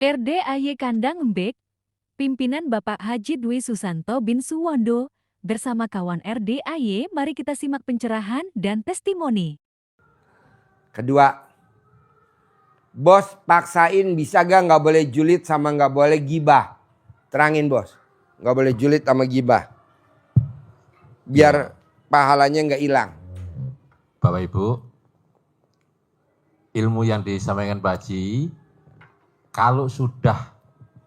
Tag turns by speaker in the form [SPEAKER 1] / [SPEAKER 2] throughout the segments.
[SPEAKER 1] RDAY Kandang Embek, pimpinan Bapak Haji Dwi Susanto bin Suwondo, bersama kawan RDAY, mari kita simak pencerahan dan testimoni.
[SPEAKER 2] Kedua, bos paksain bisa nggak boleh julid sama nggak boleh gibah. Terangin bos, nggak boleh julid sama gibah. Biar pahalanya nggak hilang.
[SPEAKER 3] Bapak Ibu, ilmu yang disampaikan Pak Haji, kalau sudah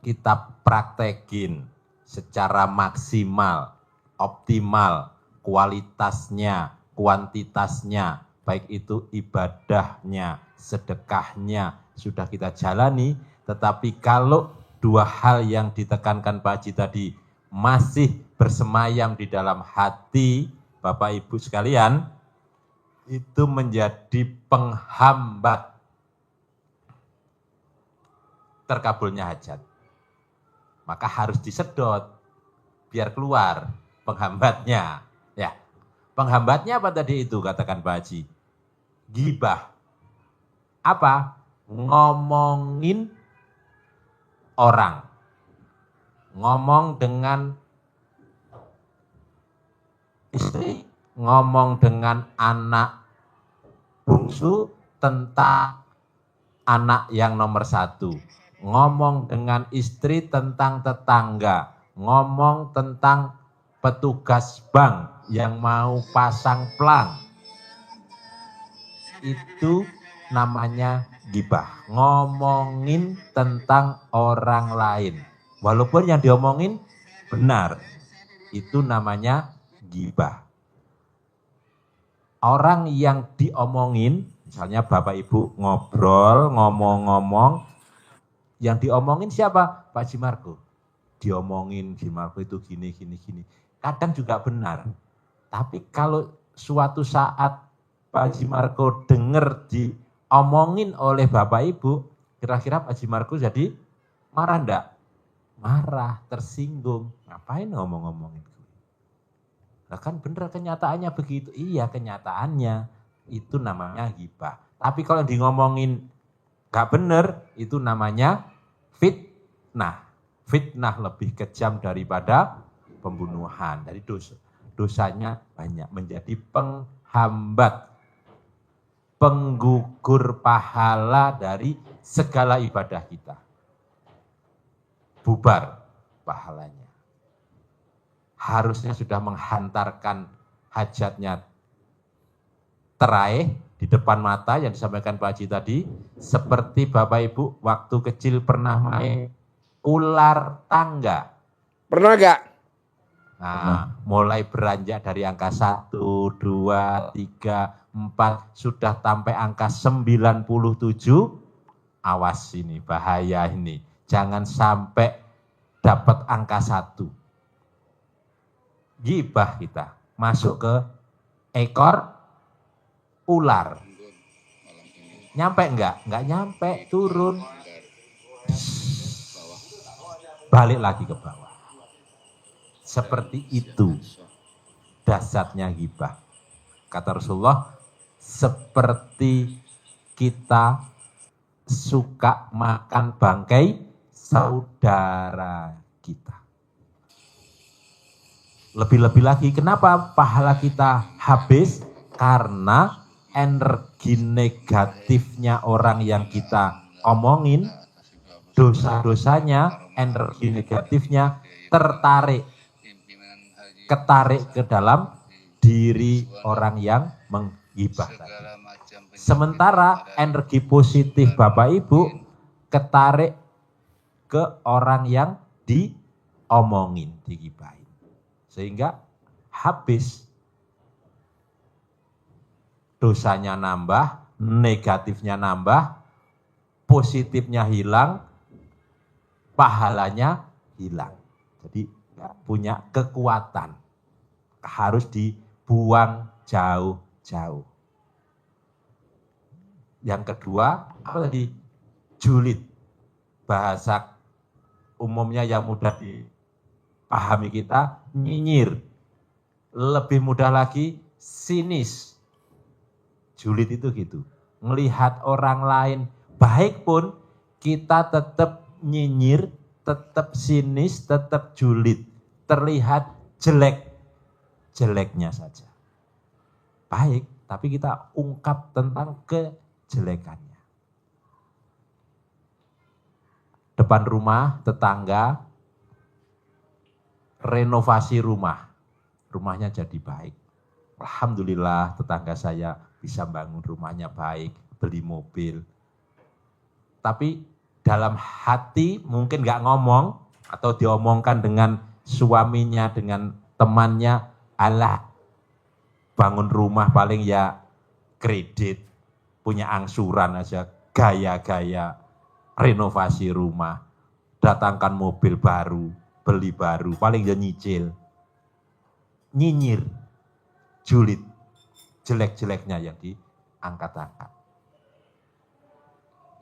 [SPEAKER 3] kita praktekin secara maksimal, optimal, kualitasnya, kuantitasnya, baik itu ibadahnya, sedekahnya, sudah kita jalani, tetapi kalau dua hal yang ditekankan Pak Haji tadi masih bersemayam di dalam hati Bapak Ibu sekalian, itu menjadi penghambat terkabulnya hajat. Maka harus disedot biar keluar penghambatnya. Ya, penghambatnya apa tadi itu katakan Pak Haji? Gibah. Apa? Ngomongin orang. Ngomong dengan istri, ngomong dengan anak bungsu tentang anak yang nomor satu, ngomong dengan istri tentang tetangga, ngomong tentang petugas bank yang mau pasang plang, itu namanya gibah, ngomongin tentang orang lain, walaupun yang diomongin benar, itu namanya gibah. Orang yang diomongin, misalnya Bapak Ibu ngobrol, ngomong-ngomong, yang diomongin siapa? Pak Haji Margo. Diomongin Haji Margo itu gini. Kadang juga benar. Tapi kalau suatu saat Pak Haji Margo dengar diomongin oleh Bapak Ibu, kira-kira Pak Haji Margo jadi marah enggak? Marah, tersinggung. Ngapain ngomong-ngomongin? Nah kan bener kenyataannya begitu. Iya kenyataannya itu namanya gibah. Tapi kalau ngomongin gak bener itu namanya fitnah. Fitnah lebih kejam daripada pembunuhan. Jadi dosanya banyak, menjadi penghambat, penggugur pahala dari segala ibadah kita. Bubar pahalanya. Harusnya sudah menghantarkan hajatnya teraih di depan mata yang disampaikan Pak Haji tadi, seperti Bapak Ibu waktu kecil pernah main ular tangga.
[SPEAKER 2] Pernah gak?
[SPEAKER 3] Nah, mulai beranjak dari angka 1, 2, 3, 4, sudah sampai angka 97, awas ini, bahaya ini. Jangan sampai dapat angka 1. Gibah kita, masuk ke ekor ular. Nyampe enggak? Enggak nyampe, turun. Balik lagi ke bawah. Seperti itu dasarnya gibah. Kata Rasulullah, seperti kita suka makan bangkai saudara kita. Lebih-lebih lagi, kenapa pahala kita habis? Karena energi negatifnya orang yang kita omongin, dosa-dosanya, energi negatifnya ketarik ke dalam diri orang yang menggibah tadi. Sementara energi positif Bapak Ibu ketarik ke orang yang diomongin, digibahin. Sehingga habis, dosanya nambah, negatifnya nambah, positifnya hilang, pahalanya hilang. Jadi punya kekuatan, harus dibuang jauh-jauh. Yang kedua, apa tadi? Julid. Bahasa umumnya yang mudah dipahami kita, nyinyir. Lebih mudah lagi, sinis. Julid itu gitu. Melihat orang lain baik pun kita tetap nyinyir, tetap sinis, tetap julid. Terlihat jelek-jeleknya saja. Baik, tapi kita ungkap tentang kejelekannya. Depan rumah, tetangga, renovasi rumah. Rumahnya jadi baik. Alhamdulillah tetangga saya bisa bangun rumahnya baik, beli mobil. Tapi dalam hati mungkin nggak ngomong atau diomongkan dengan suaminya, dengan temannya, alah bangun rumah paling ya kredit, punya angsuran aja, gaya-gaya renovasi rumah, datangkan mobil baru, beli baru, paling ya nyicil. Nyinyir, julid, jelek-jeleknya yang diangkat-angkat.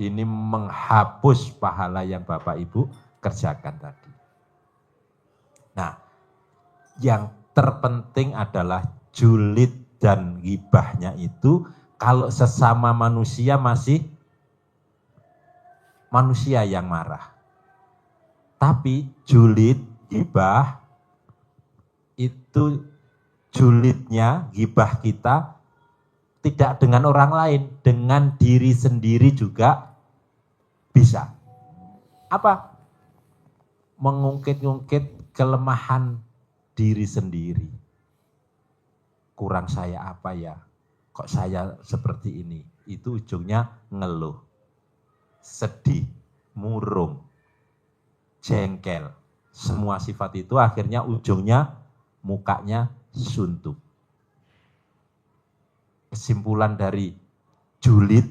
[SPEAKER 3] Ini menghapus pahala yang Bapak Ibu kerjakan tadi. Nah, yang terpenting adalah julid dan ghibahnya itu kalau sesama manusia masih manusia yang marah. Tapi julid, ghibah itu julidnya, ghibah kita tidak dengan orang lain, dengan diri sendiri juga bisa. Apa? Mengungkit-ungkit kelemahan diri sendiri. Kurang saya apa ya? Kok saya seperti ini? Itu ujungnya ngeluh, sedih, murung, jengkel. Semua sifat itu akhirnya ujungnya mukanya suntuk. Kesimpulan dari julid,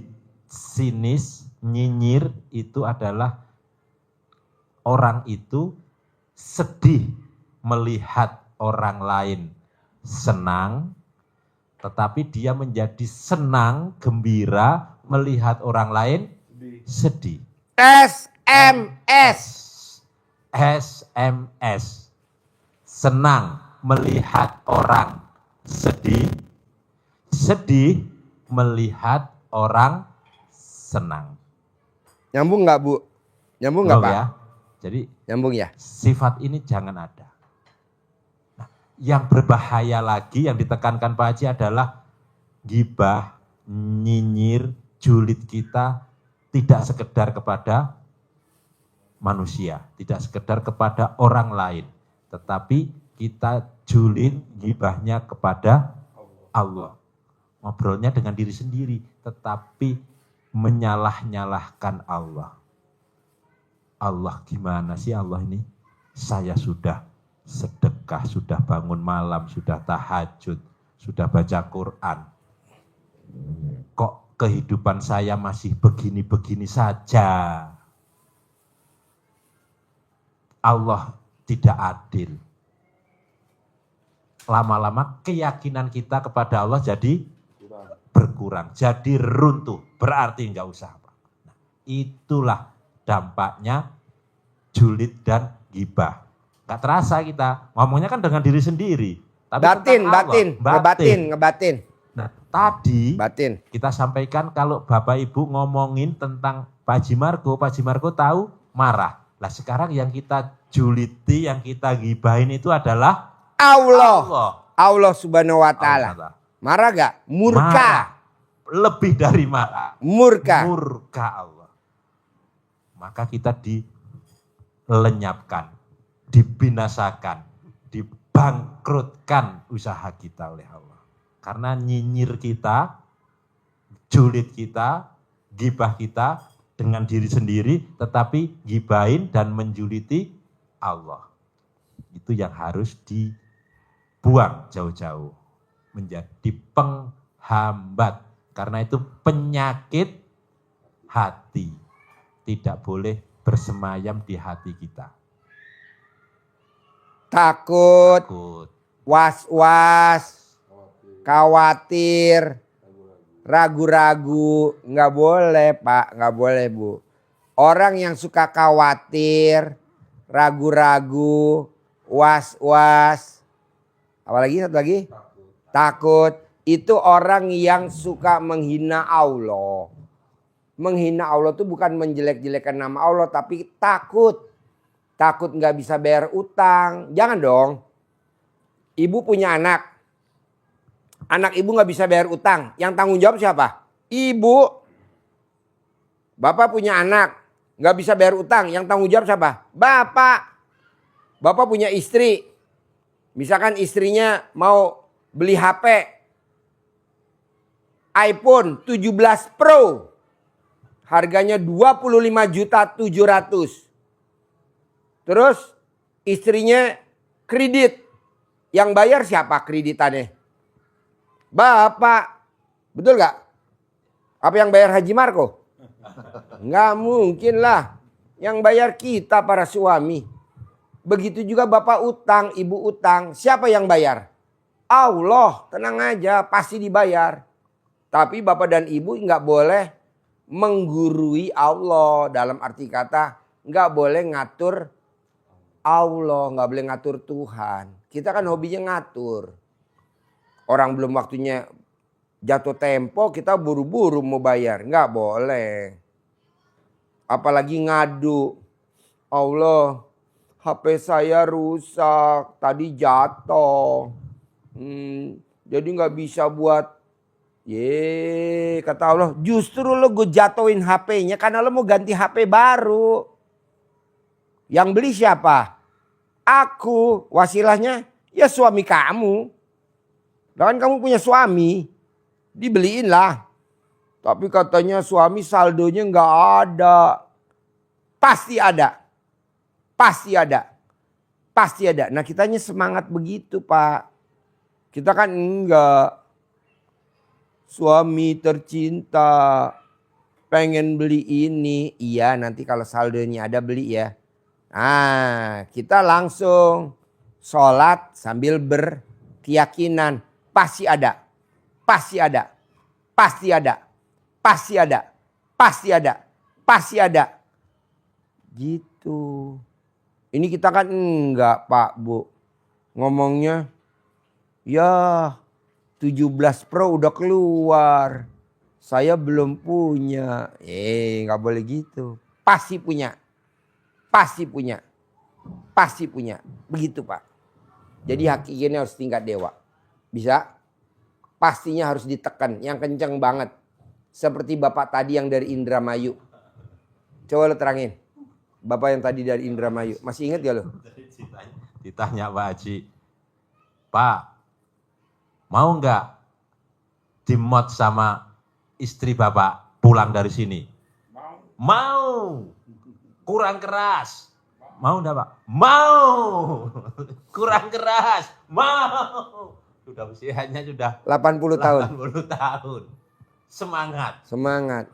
[SPEAKER 3] sinis, nyinyir itu adalah orang itu sedih melihat orang lain senang, tetapi dia menjadi senang, gembira melihat orang lain sedih.
[SPEAKER 2] SMS.
[SPEAKER 3] SMS. Senang melihat orang sedih, sedih melihat orang senang.
[SPEAKER 2] Nyambung nggak Bu? Nyambung nggak Pak?
[SPEAKER 3] Ya? Jadi
[SPEAKER 2] nyambung ya?
[SPEAKER 3] Sifat ini jangan ada. Nah, yang berbahaya lagi yang ditekankan Pak Haji adalah ghibah, nyinyir, julid kita tidak sekedar kepada manusia, tidak sekedar kepada orang lain, tetapi kita julid, ghibahnya kepada Allah. Ngobrolnya dengan diri sendiri, tetapi menyalah-nyalahkan Allah. Allah gimana sih Allah ini? Saya sudah sedekah, sudah bangun malam, sudah tahajud, sudah baca Quran. Kok kehidupan saya masih begini-begini saja? Allah tidak adil. Lama-lama keyakinan kita kepada Allah jadi berkurang, jadi runtuh, berarti enggak usah apa. Nah, itulah dampaknya julid dan ghibah. Enggak terasa kita, ngomongnya kan dengan diri sendiri. Tapi
[SPEAKER 2] ngebatin.
[SPEAKER 3] Nah, tadi
[SPEAKER 2] batin.
[SPEAKER 3] Kita sampaikan kalau Bapak Ibu ngomongin tentang Pak Haji Margo tahu marah. Lah sekarang yang kita juliti, yang kita ghibahin itu adalah
[SPEAKER 2] Allah Subhanahu wa taala. Marah gak? Murka.
[SPEAKER 3] Marah. Lebih dari marah.
[SPEAKER 2] Murka
[SPEAKER 3] Allah. Maka kita dilenyapkan, dibinasakan, dibangkrutkan usaha kita oleh Allah. Karena nyinyir kita, julid kita, ghibah kita dengan diri sendiri, tetapi ghibahin dan menjuliti Allah. Itu yang harus dibuang jauh-jauh. Menjadi penghambat. Karena itu penyakit hati. Tidak boleh bersemayam di hati kita.
[SPEAKER 2] Takut. Was-was. Khawatir. Ragu-ragu. Nggak boleh Pak, nggak boleh Bu. Orang yang suka khawatir, ragu-ragu, was-was. Apalagi satu lagi? Takut. Itu orang yang suka menghina Allah. Menghina Allah tuh bukan menjelek-jelekan nama Allah, tapi takut. Takut nggak bisa bayar utang. Jangan dong. Ibu punya anak. Anak ibu nggak bisa bayar utang. Yang tanggung jawab siapa? Ibu. Bapak punya anak. Nggak bisa bayar utang. Yang tanggung jawab siapa? Bapak. Bapak punya istri. Misalkan istrinya mau beli HP. iPhone 17 Pro. Harganya 25.700.000. Terus istrinya kredit. Yang bayar siapa kreditannya? Bapak. Betul gak? Apa yang bayar Haji Marco? Nggak mungkin lah. Yang bayar kita para suami. Begitu juga bapak utang, ibu utang. Siapa yang bayar? Allah. Tenang aja, pasti dibayar. Tapi bapak dan ibu nggak boleh menggurui Allah. Dalam arti kata nggak boleh ngatur Allah, nggak boleh ngatur Tuhan. Kita kan hobinya ngatur. Orang belum waktunya jatuh tempo, kita buru-buru mau bayar. Nggak boleh. Apalagi ngadu. Allah, HP saya rusak, tadi jatuh. Jadi nggak bisa buat. Kata Allah, justru lo gue jatuhin HP-nya karena lo mau ganti HP baru. Yang beli siapa? Aku. Wasilahnya ya suami kamu. Dan kamu punya suami. Dibeliin lah. Tapi katanya suami saldonya nggak ada. Pasti ada. Pasti ada. Pasti ada. Nah kitanya semangat begitu Pak. Kita kan enggak. Suami tercinta. Pengen beli ini. Iya nanti kalau saldonya ada beli ya. Nah kita langsung sholat sambil berkeyakinan. Pasti ada. Pasti ada. Pasti ada. Pasti ada. Pasti ada. Pasti ada. Gitu. Ini kita kan enggak Pak Bu. Ngomongnya ya 17 Pro udah keluar. Saya belum punya. Enggak boleh gitu. Pasti punya. Pasti punya. Pasti punya. Begitu Pak. Jadi hakikatnya harus tingkat dewa. Bisa? Pastinya harus ditekan. Yang kenceng banget. Seperti Bapak tadi yang dari Indramayu. Coba lo terangin. Bapak yang tadi dari Indramayu. Masih ingat gak lo?
[SPEAKER 3] Ditanya Pak Haji. Pak, mau nggak dimot sama istri Bapak pulang dari sini? Mau. Kurang keras. Mau enggak Pak? Mau. Kurang keras. Mau. Sudah usianya sudah
[SPEAKER 2] 80 tahun.
[SPEAKER 3] 80 tahun. Semangat.
[SPEAKER 2] Semangat.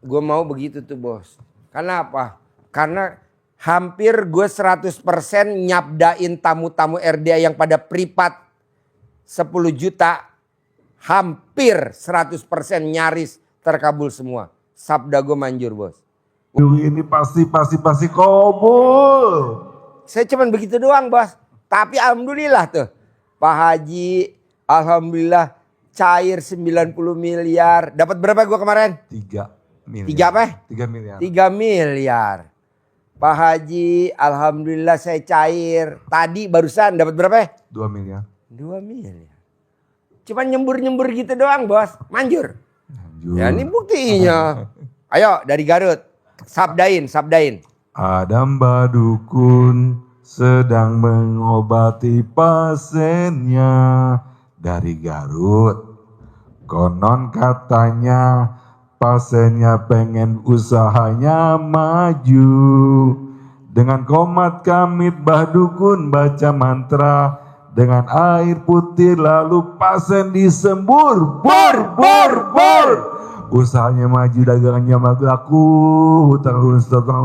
[SPEAKER 2] Gue mau begitu tuh bos. Karena apa? Karena hampir gue 100% nyabdain tamu-tamu RDA yang pada privat 10 juta. Hampir 100% nyaris terkabul semua. Sabda gue manjur bos.
[SPEAKER 4] Ini pasti kabul.
[SPEAKER 2] Saya cuman begitu doang bos. Tapi alhamdulillah tuh. Pak Haji alhamdulillah cair 90 miliar. Dapat berapa gue kemarin?
[SPEAKER 4] 3 miliar.
[SPEAKER 2] 3 apa?
[SPEAKER 4] 3 miliar.
[SPEAKER 2] 3 miliar. Pak Haji alhamdulillah saya cair. Tadi barusan dapat berapa?
[SPEAKER 4] 2 miliar.
[SPEAKER 2] 2 miliar. Cuman nyembur-nyembur gitu doang bos. Manjur. Ya ini buktinya. Ayo dari Garut. Sabdain.
[SPEAKER 4] Ada mbak dukun sedang mengobati pasiennya dari Garut. Konon katanya pasiennya pengen usahanya maju. Dengan komat kamit mbah dukun baca mantra. Dengan air putih lalu pasien disembur. Bor. Usahanya maju, dagangannya laku, hutang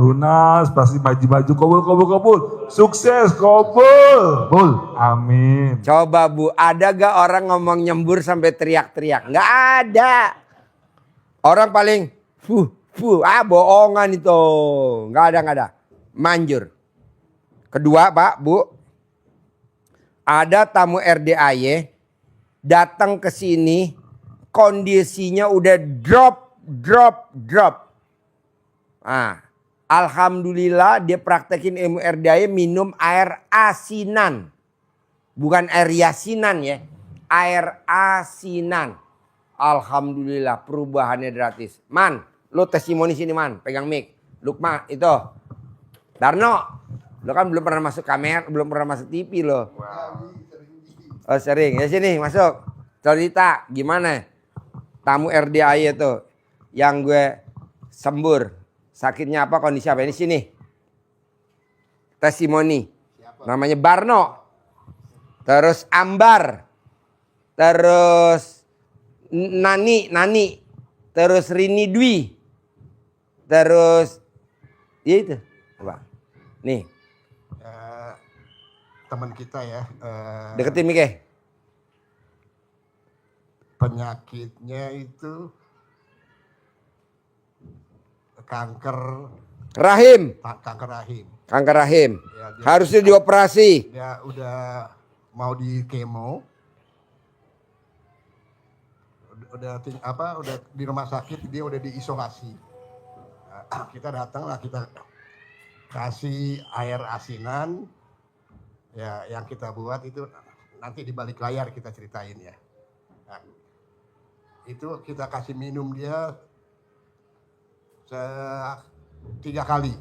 [SPEAKER 4] lunas, pasti maju, kabul. Sukses, kabul. Amin.
[SPEAKER 2] Coba Bu, ada gak orang ngomong nyembur sampai teriak-teriak? Gak ada. Orang paling, bohongan itu. Gak ada. Manjur. Kedua Pak, Bu. Ada tamu RDAY datang ke sini. Kondisinya udah drop drop. Nah, alhamdulillah dia praktekin ilmu RDAY minum air asinan. Bukan air yasinan ya. Air asinan. Alhamdulillah perubahannya gratis. Man, lo testimoni sini man. Pegang mic. Lukma itu. Darno. Lo kan belum pernah masuk kamera. Belum pernah masuk TV lo. Oh sering. Ya sini masuk. Cerita gimana. Tamu RDAY itu. Yang gue sembur. Sakitnya apa, kondisi apa. Ini sini. Testimoni. Namanya Barno. Terus Ambar, terus Nani, terus Rini Dwi, terus ya itu, apa? Nih,
[SPEAKER 5] teman kita ya.
[SPEAKER 2] deketin Mike.
[SPEAKER 5] Penyakitnya itu kanker
[SPEAKER 2] Rahim,
[SPEAKER 5] rahim.
[SPEAKER 2] kanker rahim.
[SPEAKER 5] Ya,
[SPEAKER 2] Harusnya dioperasi.
[SPEAKER 5] Dia udah mau di kemo, udah di rumah sakit, dia udah diisolasi. Nah, kita datang lah, kita kasih air asinan ya, yang kita buat itu nanti di balik layar kita ceritain ya. Nah, itu kita kasih minum dia 3 kali,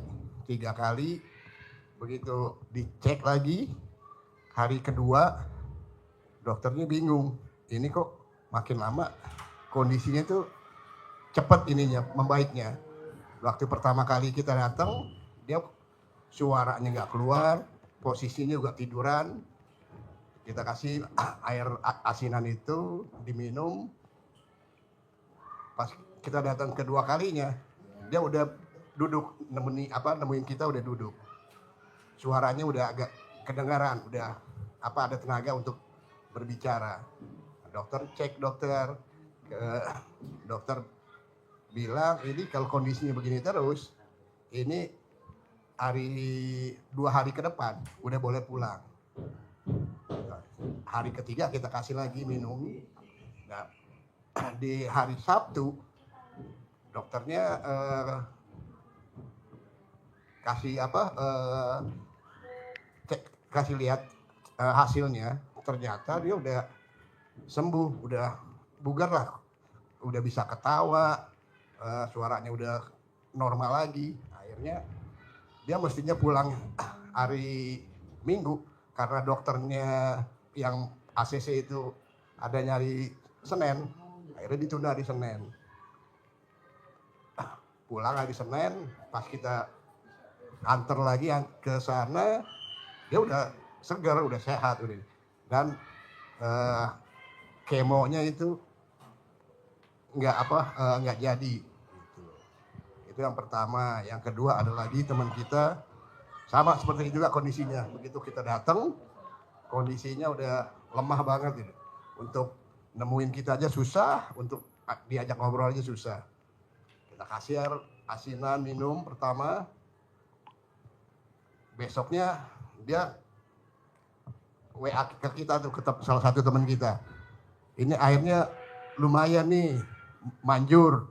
[SPEAKER 5] begitu dicek lagi hari kedua, dokternya bingung, ini kok makin lama kondisinya tuh cepat ininya membaiknya. Waktu pertama kali kita datang, dia suaranya nggak keluar, posisinya juga tiduran. Kita kasih air asinan itu diminum. Pas kita datang kedua kalinya, dia udah duduk nemuin kita, udah duduk. Suaranya udah agak kedengaran, udah ada tenaga untuk berbicara. Dokter bilang ini kalau kondisinya begini terus, ini 2 hari ke depan udah boleh pulang. Hari ketiga kita kasih lagi minum. Nah, di hari Sabtu dokternya kasih lihat hasilnya, ternyata dia udah sembuh, udah bugar lah, udah bisa ketawa, suaranya udah normal lagi. Akhirnya dia mestinya pulang hari Minggu karena dokternya yang ACC itu ada nyari Senin, akhirnya ditunda di Senin. Pulang hari Senin, pas kita antar lagi ke sana, dia udah segar, udah sehat, udah. Dan kemonya itu nggak jadi. Itu yang pertama. Yang kedua ada lagi teman kita sama seperti itu juga kondisinya. Begitu kita datang, kondisinya udah lemah banget gitu. Untuk nemuin kita aja susah, untuk diajak ngobrol aja susah. Kita kasih air asinan minum pertama. Besoknya dia WA ke kita tuh, salah satu teman kita. Ini airnya lumayan nih, manjur,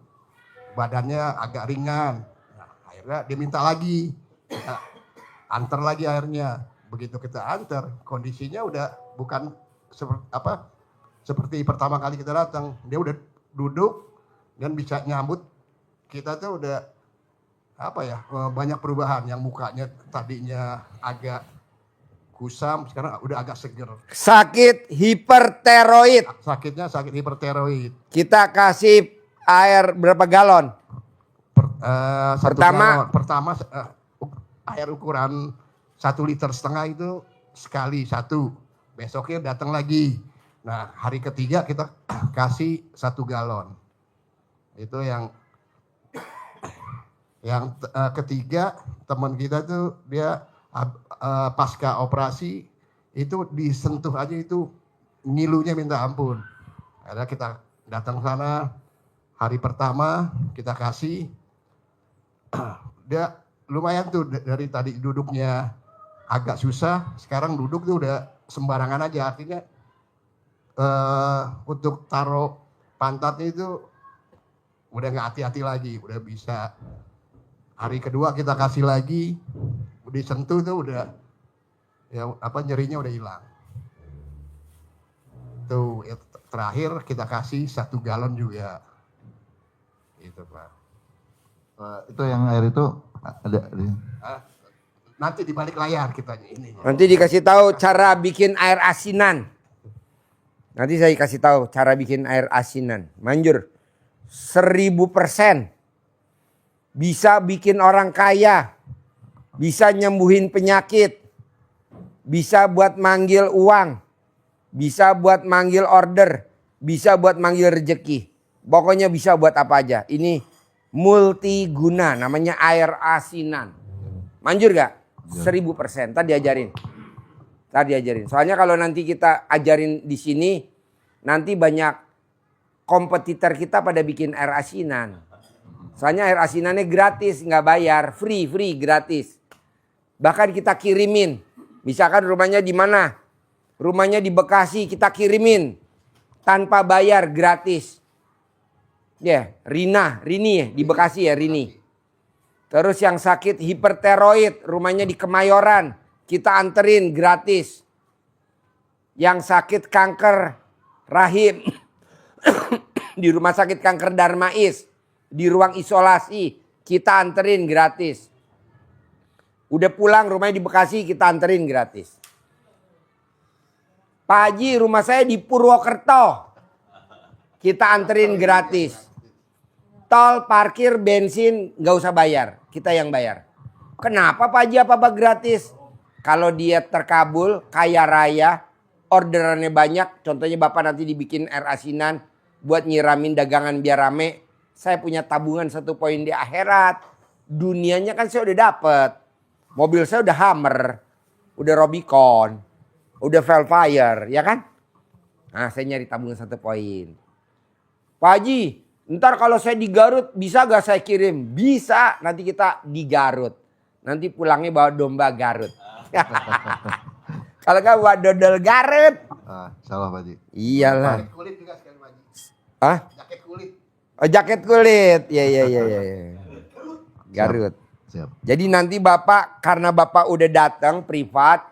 [SPEAKER 5] badannya agak ringan. Nah, akhirnya dia minta lagi, kita antar lagi airnya. Begitu kita antar, kondisinya udah bukan seperti pertama kali kita datang. Dia udah duduk dan bisa nyambut kita tuh udah banyak perubahan. Yang mukanya tadinya agak kusam, sekarang udah agak seger.
[SPEAKER 2] Sakit hipertiroid.
[SPEAKER 5] Sakitnya sakit hipertiroid.
[SPEAKER 2] Kita kasih air berapa galon?
[SPEAKER 5] Pertama air ukuran 1,5 liter itu sekali 1. Besoknya datang lagi. Nah, hari ketiga kita kasih 1 galon. Itu yang ketiga, teman kita tuh dia pasca operasi itu disentuh aja itu ngilunya minta ampun. Akhirnya kita datang sana, hari pertama kita kasih, dia lumayan tuh dari tadi duduknya agak susah, sekarang duduk tuh udah sembarangan aja. Artinya untuk taruh pantatnya itu udah nggak hati-hati lagi, udah bisa. Hari kedua kita kasih lagi, udah sentuh tuh udah ya apa nyerinya udah hilang. Tuh ya, terakhir kita kasih 1 galon juga. Itu Pak.
[SPEAKER 6] Itu yang air itu ada di...
[SPEAKER 5] Nanti di balik layar kita ini.
[SPEAKER 2] Nanti dikasih tahu cara bikin air asinan. Nanti saya kasih tahu cara bikin air asinan. Manjur. 1000%. Bisa bikin orang kaya. Bisa nyembuhin penyakit. Bisa buat manggil uang. Bisa buat manggil order. Bisa buat manggil rezeki. Pokoknya bisa buat apa aja. Ini multiguna. Namanya air asinan. Manjur gak? 1000%. Tadi diajarin. Soalnya kalau nanti kita ajarin di sini. Nanti banyak kompetitor kita pada bikin air asinan. Soalnya air asinannya gratis, nggak bayar, free, gratis. Bahkan kita kirimin. Misalkan rumahnya di mana? Rumahnya di Bekasi, kita kirimin tanpa bayar, gratis. Ya, Rini ya, di Bekasi ya, Rini. Terus yang sakit hipertiroid, rumahnya di Kemayoran, kita anterin gratis. Yang sakit kanker rahim di rumah sakit kanker Darmais, di ruang isolasi, kita anterin gratis. Udah pulang rumahnya di Bekasi, kita anterin gratis. Pak Haji, rumah saya di Purwokerto, kita anterin gratis. Tol, parkir, bensin gak usah bayar, kita yang bayar. Kenapa Pak Haji apa gratis? Kalau dia terkabul, kaya raya, orderannya banyak, contohnya Bapak nanti dibikin air asinan buat nyiramin dagangan biar rame. Saya punya tabungan 1 poin di akhirat. Dunianya kan saya udah dapet. Mobil saya udah Hummer, udah Rubicon, udah Velfire, ya kan? Nah, saya nyari tabungan 1 poin. Pak Haji, ntar kalau saya di Garut bisa gak saya kirim? Bisa, nanti kita di Garut. Nanti pulangnya bawa domba Garut. Kalau gak bawa dodol Garut.
[SPEAKER 6] Salah Pak Haji.
[SPEAKER 2] Iyalah.
[SPEAKER 5] Jaket kulit juga sekali Pak Haji.
[SPEAKER 2] Hah?
[SPEAKER 5] Jaket kulit.
[SPEAKER 2] Oh, jaket kulit. Ya. Garut.
[SPEAKER 6] Siap.
[SPEAKER 2] Jadi nanti Bapak, karena Bapak udah datang privat,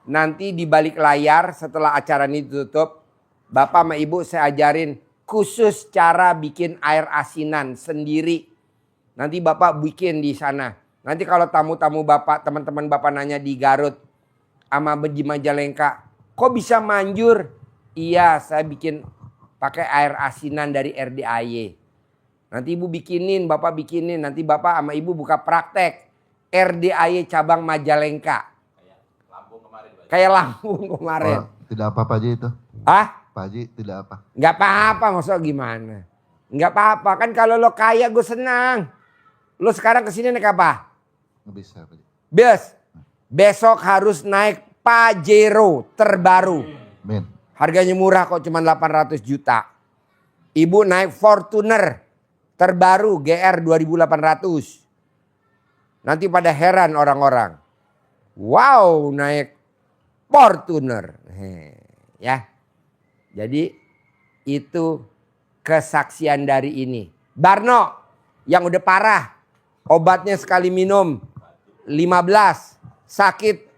[SPEAKER 2] nanti di balik layar setelah acara ini tutup, Bapak sama Ibu saya ajarin khusus cara bikin air asinan sendiri. Nanti Bapak bikin di sana. Nanti kalau tamu-tamu Bapak, teman-teman Bapak nanya di Garut sama di Majalengka, kok bisa manjur? Iya, saya bikin pakai air asinan dari RDAY. Nanti Ibu bikinin, Bapak bikinin. Nanti Bapak sama Ibu buka praktek RDAY cabang Majalengka. Kayak Lampung kemarin.
[SPEAKER 6] Tidak apa Pak Haji itu.
[SPEAKER 2] Hah?
[SPEAKER 6] Pak Haji tidak apa.
[SPEAKER 2] Nggak apa-apa, maksudnya gimana? Nggak apa-apa, kan kalau lo kaya gue senang. Lo sekarang kesini naik apa?
[SPEAKER 6] Nggak bisa Pak Haji.
[SPEAKER 2] Bus. Besok harus naik Pajero terbaru.
[SPEAKER 6] Amin.
[SPEAKER 2] Harganya murah kok, cuma 800 juta. Ibu naik Fortuner terbaru GR 2800. Nanti pada heran orang-orang. Wow, naik Fortuner. Ya. Jadi itu kesaksian dari ini. Barno yang udah parah, obatnya sekali minum 15, sakit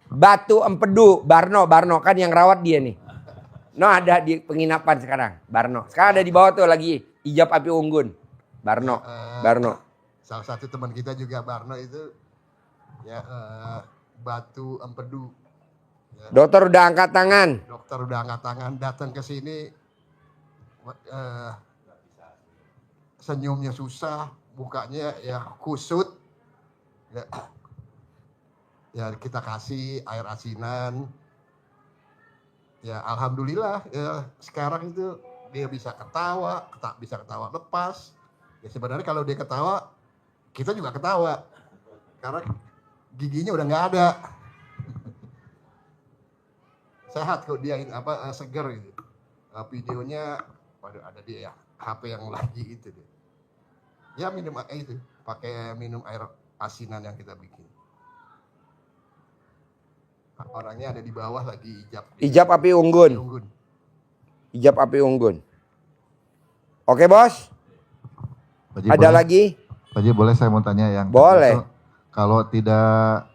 [SPEAKER 2] batu empedu. Barno kan yang rawat dia nih. No, ada di penginapan sekarang, Barno. Sekarang ada di bawah tuh lagi Ijab Api Unggun. Barno.
[SPEAKER 5] Salah satu teman kita juga Barno itu ya batu empedu. Ya.
[SPEAKER 2] Dokter udah angkat tangan.
[SPEAKER 5] Dokter udah angkat tangan, datang ke sini senyumnya susah, mukanya ya kusut. Ya kita kasih air asinan. Ya alhamdulillah ya, sekarang itu dia bisa ketawa lepas. Ya sebenarnya kalau dia ketawa, kita juga ketawa. Karena giginya udah nggak ada. Sehat kok dia seger gitu. Videonya ada dia ya, HP yang lagi itu dia. Ya minum itu, pakai minum air asinan yang kita bikin. Orangnya ada di bawah lagi
[SPEAKER 2] Ijab Api Unggun. Ijab Api Unggun. Oke, Bos?
[SPEAKER 6] Pak Haji,
[SPEAKER 2] Ada
[SPEAKER 6] boleh?
[SPEAKER 2] lagi?
[SPEAKER 6] Pak Haji, boleh saya mau tanya yang
[SPEAKER 2] Boleh.
[SPEAKER 6] tadi itu, kalau tidak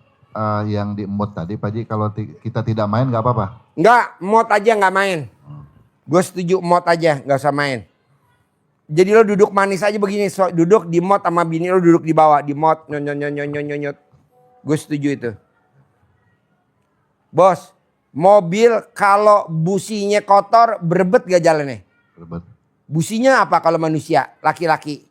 [SPEAKER 6] yang di emot tadi, Pak Haji, kalau kita tidak main nggak apa-apa?
[SPEAKER 2] Enggak, mod aja nggak main. Gue setuju mod aja, nggak usah main. Jadi lo duduk manis aja begini, duduk di mod sama bini lo duduk di bawah, di mod nyot. Gue setuju itu. Bos, mobil kalau businya kotor berebet gak jalannya?
[SPEAKER 6] Berbet.
[SPEAKER 2] Businya apa kalau manusia, laki-laki?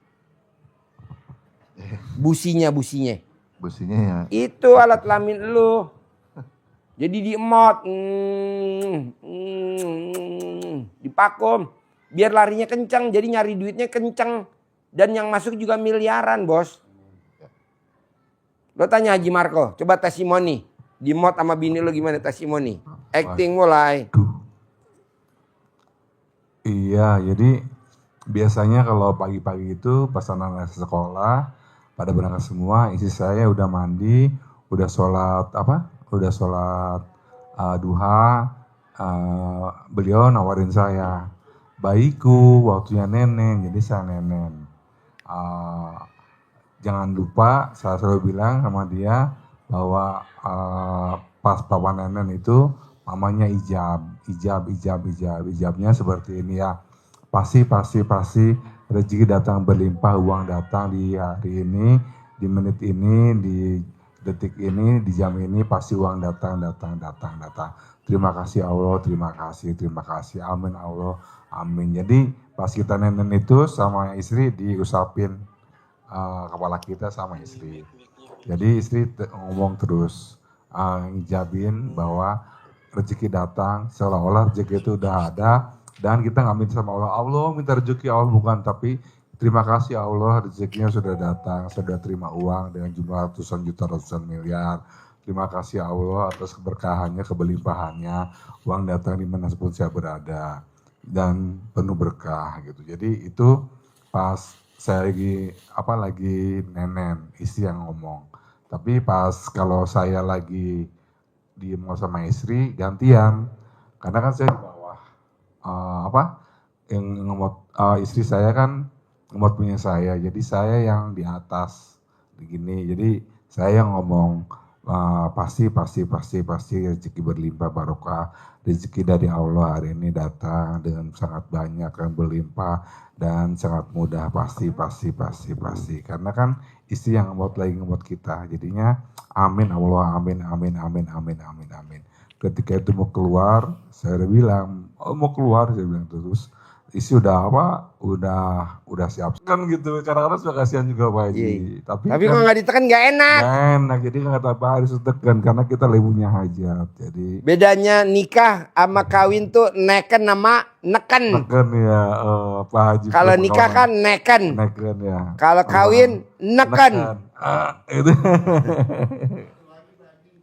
[SPEAKER 2] Businya.
[SPEAKER 6] Businya ya.
[SPEAKER 2] Itu alat kelamin lu. Jadi di emot, dipakum, biar larinya kencang, jadi nyari duitnya kencang, dan yang masuk juga miliaran, bos. Lo tanya Haji Marco, coba testimoni, di emot sama bini lo gimana testimoni? Acting mulai.
[SPEAKER 4] Iya, jadi biasanya kalau pagi-pagi itu pas anak-anak sekolah pada berangkat semua, istri saya udah mandi, udah sholat Udah sholat duha, beliau nawarin saya, bayiku waktunya nenen, jadi saya nenen. Jangan lupa saya selalu bilang sama dia bahwa pas papa nenen itu mamanya ijabnya seperti ini ya. Pasti rezeki datang berlimpah, uang datang di hari ini, di menit ini, di detik ini, di jam ini pasti uang datang. Terima kasih Allah, terima kasih. Amin Allah, amin. Jadi pas kita nenen itu sama istri diusapin kepala kita sama istri. Jadi istri ngomong terus, ngijabin bahwa rezeki datang, seolah-olah rezeki itu udah ada. Dan kita nggak minta sama Allah, Allah minta rezeki, Allah bukan, tapi terima kasih Allah, rezekinya sudah datang, sudah terima uang dengan jumlah ratusan juta, ratusan miliar. Terima kasih Allah atas keberkahannya, kebelimpahannya, uang datang dimanapun saya berada dan penuh berkah gitu. Jadi itu pas saya lagi nenen, istri yang ngomong. Tapi pas kalau saya lagi mau sama istri gantian, karena kan saya di bawah yang ngemot istri saya kan ngemot punya saya, jadi saya yang di atas begini, jadi saya yang ngomong pasti rezeki berlimpah barokah, rezeki dari Allah hari ini datang dengan sangat banyak dan berlimpah dan sangat mudah, pasti karena kan istri yang ngemot kita, jadinya amin Allah, amin. Ketika itu mau keluar, saya udah bilang, mau keluar, saya bilang terus. Isi udah udah siap kan gitu, kadang-kadang suka kasihan juga Pak Haji.
[SPEAKER 2] Iya.
[SPEAKER 4] Tapi
[SPEAKER 2] Tapi
[SPEAKER 4] kan,
[SPEAKER 2] kalau nggak ditekan nggak enak.
[SPEAKER 4] nggak enak, jadi nggak apa harus ditekan karena kita lagi punya hajat. Jadi
[SPEAKER 2] Bedanya nikah sama kawin tuh neken sama neken.
[SPEAKER 4] neken ya Pak Haji.
[SPEAKER 2] Kalau nikah kan neken.
[SPEAKER 4] neken ya.
[SPEAKER 2] Kalau kawin neken.
[SPEAKER 4] Itu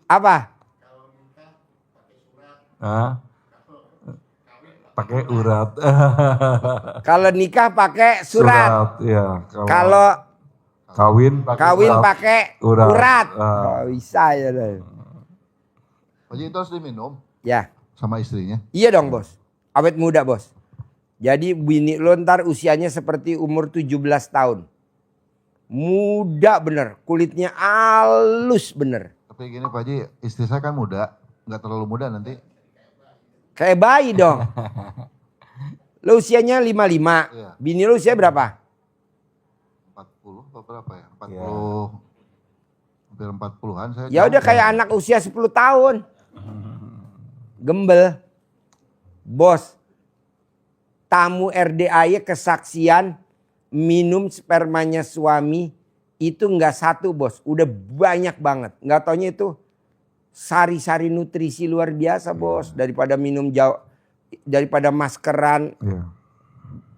[SPEAKER 2] Apa?
[SPEAKER 4] pakai urat.
[SPEAKER 2] Kalau nikah pakai surat.
[SPEAKER 4] Ya.
[SPEAKER 2] Kalau
[SPEAKER 4] kawin urat.
[SPEAKER 2] pakai urat. Oh, bisa ya deh.
[SPEAKER 6] Pak Haji, itu harus diminum
[SPEAKER 2] Ya.
[SPEAKER 6] sama istrinya.
[SPEAKER 2] Iya dong bos. Awet muda bos. Jadi bini lo ntar usianya seperti umur 17 tahun. Muda bener. Kulitnya halus bener.
[SPEAKER 6] Tapi gini Pak Haji, istri saya kan muda, nggak terlalu muda nanti.
[SPEAKER 2] Kayak bayi dong. Lo usianya 55.
[SPEAKER 6] Iya.
[SPEAKER 2] Bini lo usia berapa?
[SPEAKER 6] 40 atau berapa ya? 40,
[SPEAKER 4] Ya.
[SPEAKER 6] hampir 40-an saya.
[SPEAKER 2] Ya udah kayak anak usia 10 tahun. Gembel. Bos. Tamu RDAY kesaksian minum spermanya suami itu nggak satu bos. Udah banyak banget. Nggak taunya itu sari-sari nutrisi luar biasa bos. Daripada minum jauh. Daripada maskeran.
[SPEAKER 4] Iya.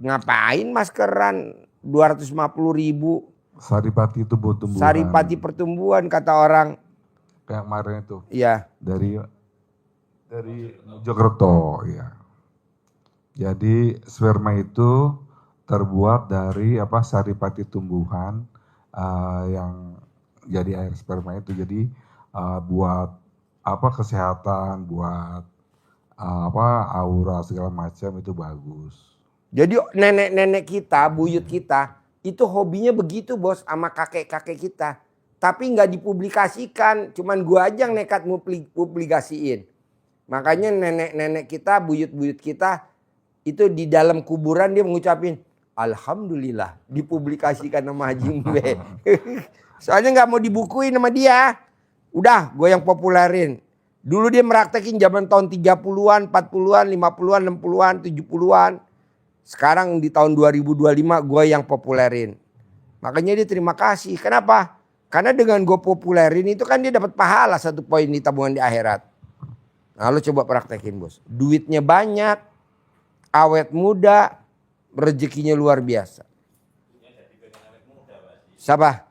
[SPEAKER 2] Ngapain maskeran 250.000.
[SPEAKER 4] Saripati itu buat tumbuhan.
[SPEAKER 2] Saripati pertumbuhan kata orang.
[SPEAKER 4] Kayak kemarin itu.
[SPEAKER 2] Iya.
[SPEAKER 4] Dari Mojokerto ya. Jadi sperma itu terbuat dari saripati tumbuhan yang jadi air sperma itu. Jadi buat kesehatan, buat aura segala macam itu bagus.
[SPEAKER 2] Jadi nenek-nenek kita, buyut kita Itu hobinya begitu bos sama kakek-kakek kita. Tapi nggak dipublikasikan, cuman gua aja yang nekat mau publikasiin. Makanya nenek-nenek kita, buyut-buyut kita itu di dalam kuburan dia mengucapin alhamdulillah dipublikasikan sama Haji Mbe. Soalnya nggak mau dibukuin sama dia. Udah gue yang populerin. Dulu dia meraktekin zaman tahun 30-an, 40-an, 50-an, 60-an, 70-an. Sekarang di tahun 2025 gue yang populerin. Makanya dia terima kasih. Kenapa? Karena dengan gue populerin itu kan dia dapat pahala 1 poin di tabungan di akhirat. Nah lo coba praktekin bos. Duitnya banyak, awet muda, rezekinya luar biasa. Siapa?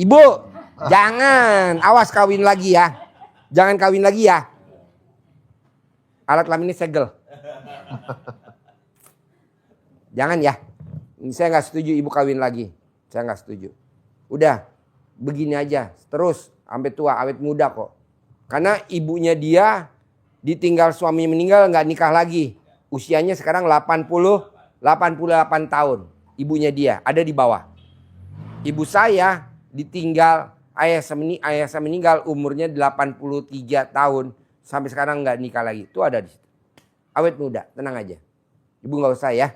[SPEAKER 2] Ibu, jangan. Awas kawin lagi ya. Jangan kawin lagi ya. Alat kelamin ini segel. Jangan ya. Saya nggak setuju ibu kawin lagi. Saya nggak setuju. Udah, begini aja. Terus sampai tua, awet muda kok. Karena ibunya dia ditinggal suami meninggal nggak nikah lagi. Usianya sekarang 88 tahun. Ibunya dia ada di bawah. Ibu saya ditinggal ayah saya meninggal umurnya 83 tahun. Sampai sekarang nggak nikah lagi. Itu ada di situ. Awet muda, tenang aja. Ibu nggak usah ya.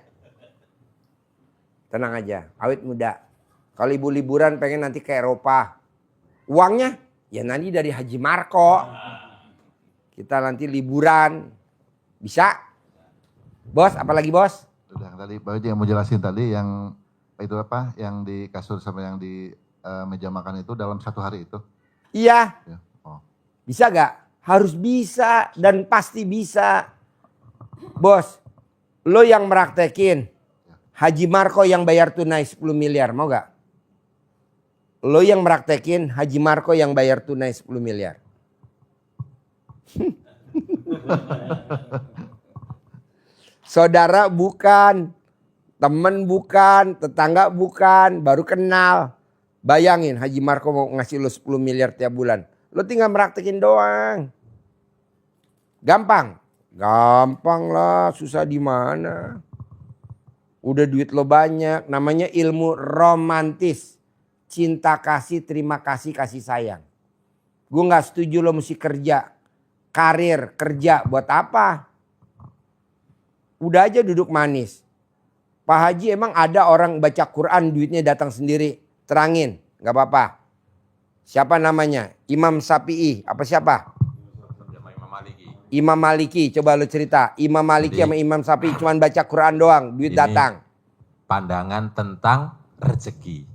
[SPEAKER 2] Tenang aja, awet muda. Kalau ibu liburan pengen nanti ke Eropa. Uangnya ya nanti dari Haji Marco. Kita nanti liburan. Bisa? Bos, apalagi bos?
[SPEAKER 6] Udah tadi Pak Haji yang mau jelasin tadi yang itu apa? Yang di kasur sama yang di meja makan itu dalam 1 hari itu.
[SPEAKER 2] Iya.
[SPEAKER 6] Ya. Oh.
[SPEAKER 2] Bisa gak? Harus bisa dan pasti bisa. Bos, lo yang meraktekin. Haji Marco yang bayar tunai 10 miliar, mau gak? Lo yang meraktekin, Haji Marco yang bayar tunai 10 miliar. Saudara bukan, temen bukan, tetangga bukan, baru kenal. Bayangin Haji Marco mau ngasih lo 10 miliar tiap bulan. Lo tinggal meraktekin doang. Gampang? Gampang lah, susah di mana. Udah duit lo banyak, namanya ilmu romantis. Cinta kasih, terima kasih, kasih sayang. Gue gak setuju lo mesti kerja. Karir, kerja, buat apa? Udah aja duduk manis. Pak Haji emang ada orang baca Quran duitnya datang sendiri. Terangin, gak apa-apa. Siapa namanya? Imam Syafi'i, apa siapa? Imam Maliki, coba lo cerita. Imam Maliki sama Imam Syafi'i cuman baca Quran doang, duit datang.
[SPEAKER 3] Pandangan tentang rezeki.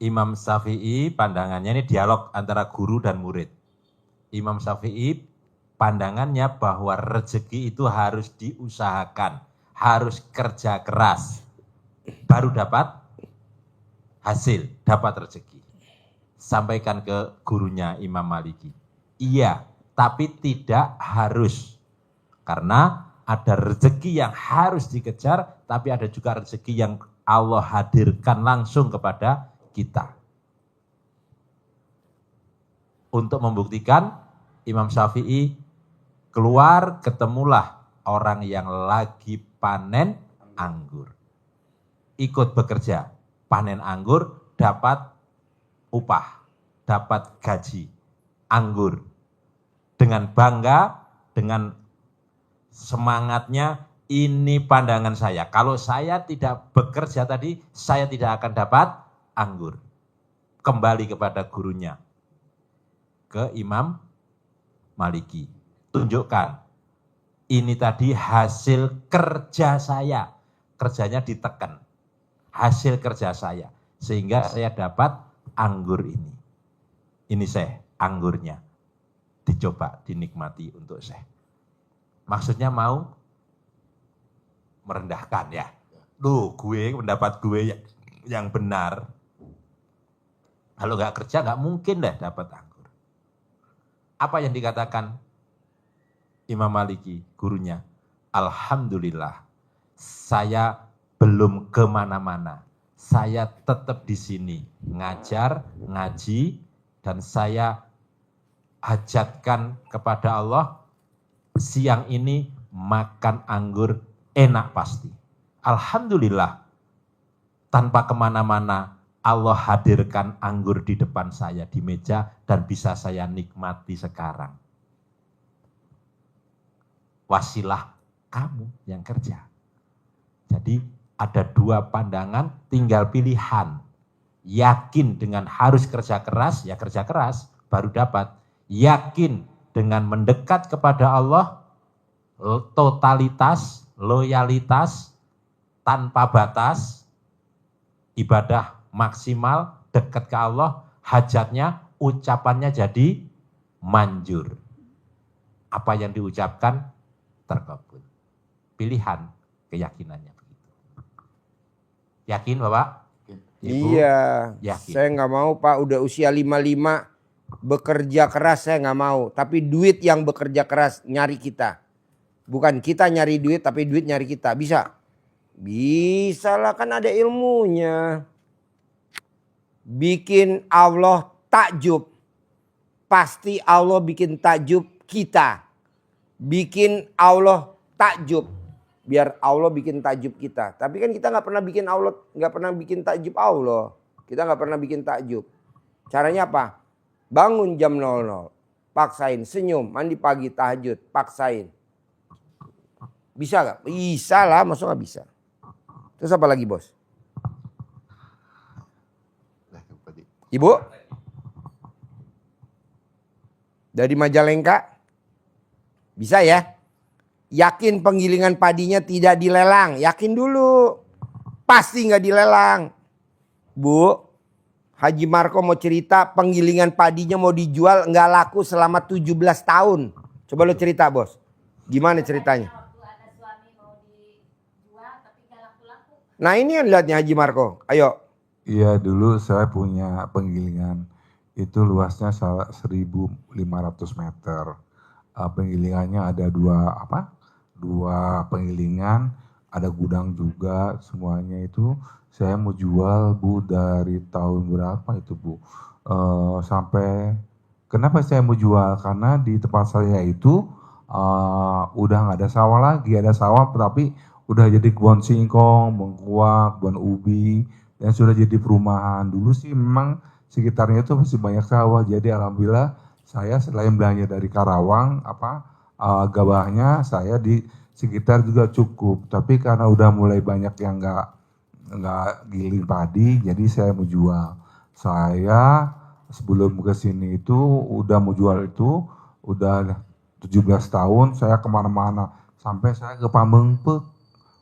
[SPEAKER 3] Imam Syafi'i pandangannya ini dialog antara guru dan murid. Imam Syafi'i pandangannya bahwa rezeki itu harus diusahakan, harus kerja keras, baru dapat hasil, dapat rezeki. Sampaikan ke gurunya Imam Maliki. Iya, tapi tidak harus. Karena ada rezeki yang harus dikejar, tapi ada juga rezeki yang Allah hadirkan langsung kepada kita. Untuk membuktikan, Imam Syafi'i keluar, ketemulah orang yang lagi panen anggur. Ikut bekerja, panen anggur, dapat upah, dapat gaji, anggur. Dengan bangga, dengan semangatnya, ini pandangan saya. Kalau saya tidak bekerja tadi, saya tidak akan dapat anggur. Kembali kepada gurunya, ke Imam Maliki. Tunjukkan, ini tadi hasil kerja saya. Kerjanya ditekan. Hasil kerja saya. Sehingga saya dapat anggur ini. Ini saya, anggurnya. Dicoba, dinikmati untuk saya. Maksudnya mau merendahkan ya. Loh, pendapat gue yang benar. Kalau nggak kerja nggak mungkin deh dapat anggur. Apa yang dikatakan Imam Maliki, gurunya? Alhamdulillah, saya belum kemana-mana. Saya tetap di sini, ngajar, ngaji, dan saya hajatkan kepada Allah, siang ini makan anggur enak pasti. Alhamdulillah, tanpa kemana-mana, Allah hadirkan anggur di depan saya di meja dan bisa saya nikmati sekarang. Wasilah kamu yang kerja. Jadi ada dua pandangan, tinggal pilihan. Yakin dengan harus kerja keras, ya kerja keras, baru dapat. Yakin dengan mendekat kepada Allah, totalitas, loyalitas, tanpa batas, ibadah maksimal, dekat ke Allah, hajatnya, ucapannya jadi manjur. Apa yang diucapkan terkabul. Pilihan, keyakinannya begitu. Yakin Bapak? Ibu?
[SPEAKER 2] Iya,
[SPEAKER 3] Yakin.
[SPEAKER 2] saya nggak mau Pak, udah usia 55, bekerja keras saya nggak mau. Tapi duit yang bekerja keras nyari kita. Bukan kita nyari duit, tapi duit nyari kita. Bisa? Bisa lah, kan ada ilmunya. Bikin Allah takjub. Pasti Allah bikin takjub kita. Bikin Allah takjub. Biar Allah bikin takjub kita. Tapi kan kita nggak pernah bikin Allah, nggak pernah bikin takjub Allah. Kita nggak pernah bikin takjub. Caranya apa? Bangun jam 00, paksain. Senyum, mandi pagi, tahajud, paksain. Bisa nggak? Bisa lah, masa nggak bisa? Terus apa lagi bos? Ibu? Dari Majalengka? Bisa ya? Yakin penggilingan padinya tidak dilelang. Yakin dulu. Pasti nggak dilelang. Bu, Haji Marco mau cerita penggilingan padinya mau dijual nggak laku selama 17 tahun. Coba lo cerita bos. Gimana ceritanya? Nah ini yang lihatnya Haji Marco. Ayo.
[SPEAKER 4] Iya, dulu saya punya penggilingan. Itu luasnya 1.500 meter. Penggilingannya ada dua penggilingan, ada gudang juga, semuanya itu saya mau jual Bu dari tahun berapa itu Bu, kenapa saya mau jual, karena di tempat saya itu udah nggak ada sawah lagi, ada sawah tapi udah jadi kebun singkong, bengkuang, kebun ubi, dan sudah jadi perumahan. Dulu sih memang sekitarnya itu masih banyak sawah, jadi alhamdulillah saya selain belanja dari Karawang, gabahnya saya di sekitar juga cukup. Tapi karena udah mulai banyak yang nggak giling padi, jadi saya mau jual. Saya sebelum ke sini itu udah mau jual itu udah 17 tahun. Saya kemana-mana sampai saya ke Pamengpeuk,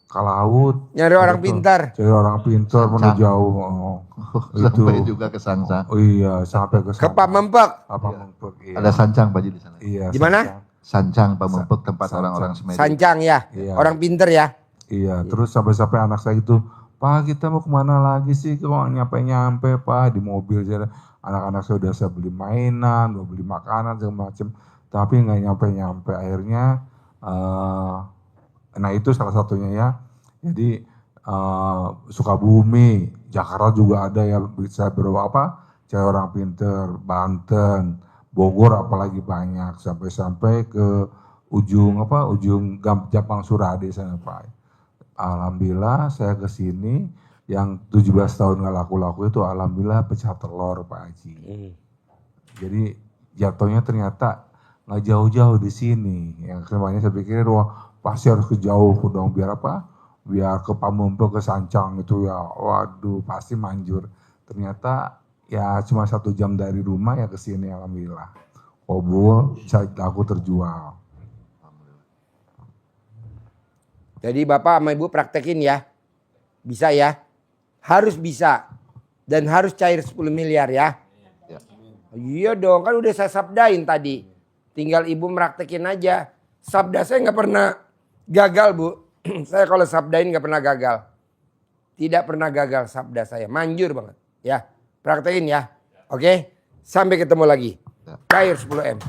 [SPEAKER 4] ke laut.
[SPEAKER 2] Nyari orang pintar.
[SPEAKER 4] Cari orang pintar mana jauh.
[SPEAKER 6] Sampai juga ke Sancang.
[SPEAKER 4] Oh iya, sampai ke
[SPEAKER 2] Ke Pamengpeuk.
[SPEAKER 4] Pamengpeuk. Iya.
[SPEAKER 6] Ada Sancang Pak Ji di sana.
[SPEAKER 4] Iya.
[SPEAKER 2] Di mana?
[SPEAKER 6] Sancang Pamengpeuk, tempat
[SPEAKER 4] Sancang.
[SPEAKER 6] orang-orang Semeru.
[SPEAKER 2] Sancang ya.
[SPEAKER 4] Iya.
[SPEAKER 2] Orang pintar ya.
[SPEAKER 4] Iya, terus sampai-sampai anak saya itu, Pak kita mau kemana lagi sih, kok nyampe-nyampe Pak, di mobil saya, anak-anak saya udah saya beli mainan, udah beli makanan segala macam, tapi nggak nyampe-nyampe. Akhirnya, nah itu salah satunya ya. Jadi Sukabumi, Jakarta juga ada ya, bisa berapa, cari orang pinter, Banten, Bogor apalagi banyak, sampai ke ujung Gampang Surade sana Pak. Alhamdulillah saya ke sini yang 17 tahun nggak laku-laku itu alhamdulillah pecah telur Pak Haji. Jadi jatuhnya ternyata nggak jauh-jauh di sini. Yang kemarin saya pikir wah pasti harus ke jauh dong, biar apa? Biar ke Pamengpeuk, ke Sancang itu ya, waduh pasti manjur. Ternyata ya cuma 1 jam dari rumah ya ke sini alhamdulillah. Kobul, aku terjual.
[SPEAKER 2] Jadi Bapak sama Ibu praktekin ya. Bisa ya. Harus bisa. Dan harus cair 10 miliar ya.
[SPEAKER 6] Ya.
[SPEAKER 2] Iya dong, kan udah saya sabdain tadi. Tinggal Ibu praktekin aja. Sabda saya nggak pernah gagal Bu. Saya kalau sabdain nggak pernah gagal. Tidak pernah gagal sabda saya. Manjur banget. Ya, praktekin ya. Oke, sampai ketemu lagi. Cair 10M.